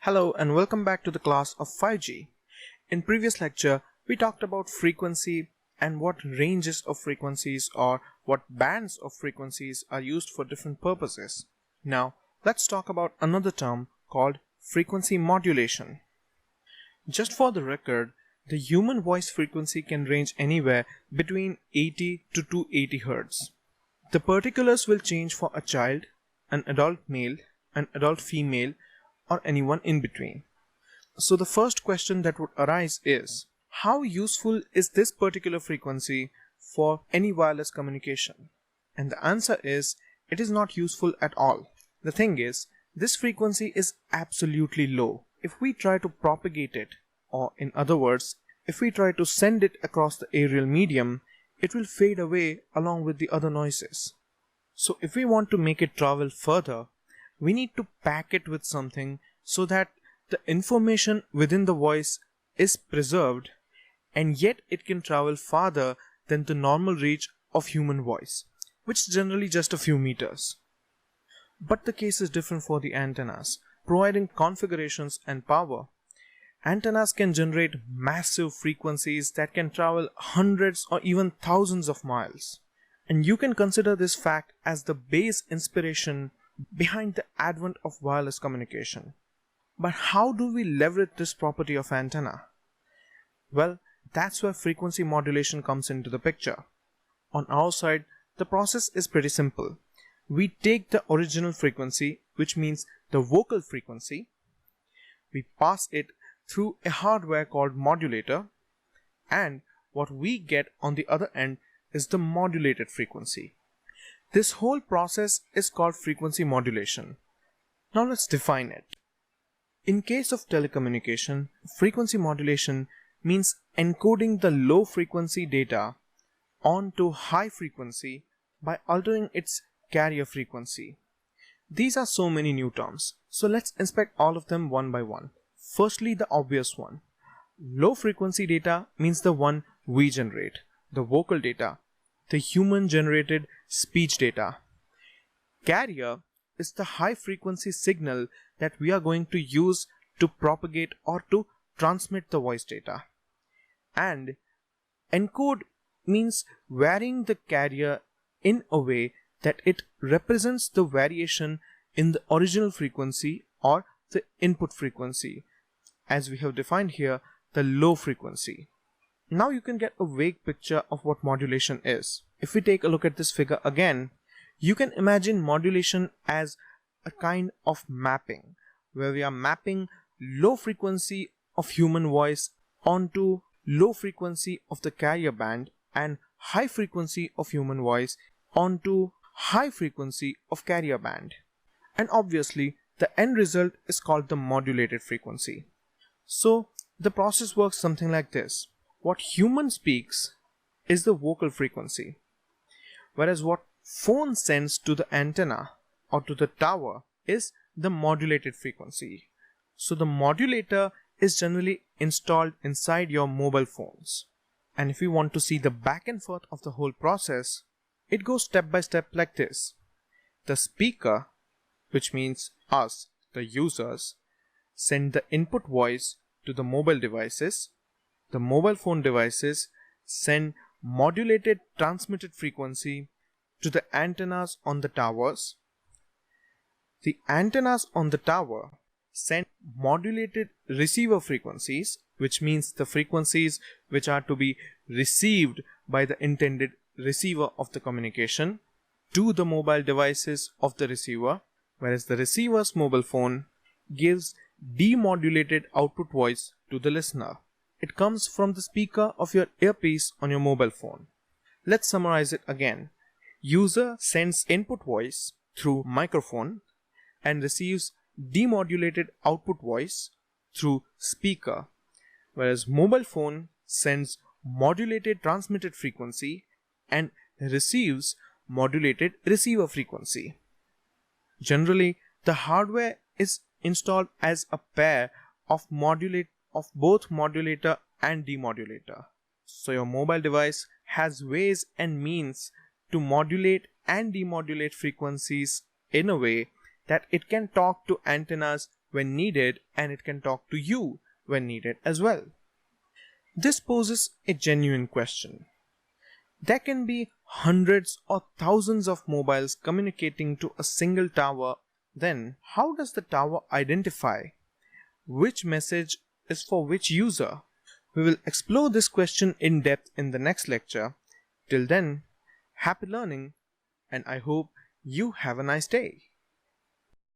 Hello and welcome back to the class of 5G. In previous lecture, we talked about frequency and what ranges of frequencies or what bands of frequencies are used for different purposes. Now, let's talk about another term called frequency modulation. Just for the record, the human voice frequency can range anywhere between 80 to 280 Hz. The particulars will change for a child, an adult male, an adult female, or anyone in between. So the first question that would arise is, how useful is this particular frequency for any wireless communication? And the answer is, it is not useful at all. The thing is, this frequency is absolutely low. If we try to propagate it, or in other words, if we try to send it across the aerial medium, it will fade away along with the other noises. So if we want to make it travel further, we need to pack it with something so that the information within the voice is preserved and yet it can travel farther than the normal reach of human voice, which is generally just a few meters. But the case is different for the antennas, providing configurations and power. Antennas can generate massive frequencies that can travel hundreds or even thousands of miles. And you can consider this fact as the base inspiration behind the advent of wireless communication. But how do we leverage this property of antenna? Well, that's where frequency modulation comes into the picture. On our side, the process is pretty simple. We take the original frequency, which means the vocal frequency, we pass it through a hardware called modulator, and what we get on the other end is the modulated frequency. This whole process is called frequency modulation. Now let's define it. In case of telecommunication, frequency modulation means encoding the low frequency data onto high frequency by altering its carrier frequency. These are so many new terms, so let's inspect all of them one by one. Firstly, the obvious one. Low frequency data means the one we generate, the vocal data, the human generated speech data. Carrier is the high frequency signal that we are going to use to propagate or to transmit the voice data. And encode means varying the carrier in a way that it represents the variation in the original frequency or the input frequency, as we have defined here, the low frequency. Now you can get a vague picture of what modulation is. If we take a look at this figure again, you can imagine modulation as a kind of mapping, where we are mapping low frequency of human voice onto low frequency of the carrier band and high frequency of human voice onto high frequency of carrier band. And obviously, the end result is called the modulated frequency. So the process works something like this. What human speaks is the vocal frequency, whereas what phone sends to the antenna or to the tower is the modulated frequency. So the modulator is generally installed inside your mobile phones. And if you want to see the back and forth of the whole process, it goes step by step like this. The speaker, which means us, the users, send the input voice to the mobile devices. The mobile phone devices send modulated transmitted frequency to the antennas on the towers. The antennas on the tower send modulated receiver frequencies, which means the frequencies which are to be received by the intended receiver of the communication, to the mobile devices of the receiver, whereas the receiver's mobile phone gives demodulated output voice to the listener. It comes from the speaker of your earpiece on your mobile phone. Let's summarize it again. User sends input voice through microphone and receives demodulated output voice through speaker, whereas mobile phone sends modulated transmitted frequency and receives modulated receiver frequency. Generally, the hardware is installed as a pair of both modulator and demodulator. So your mobile device has ways and means to modulate and demodulate frequencies in a way that it can talk to antennas when needed, and it can talk to you when needed as well. This poses a genuine question. There can be hundreds or thousands of mobiles communicating to a single tower. Then, how does the tower identify which message is for which user? We will explore this question in depth in the next lecture. Till then, happy learning, and I hope you have a nice day.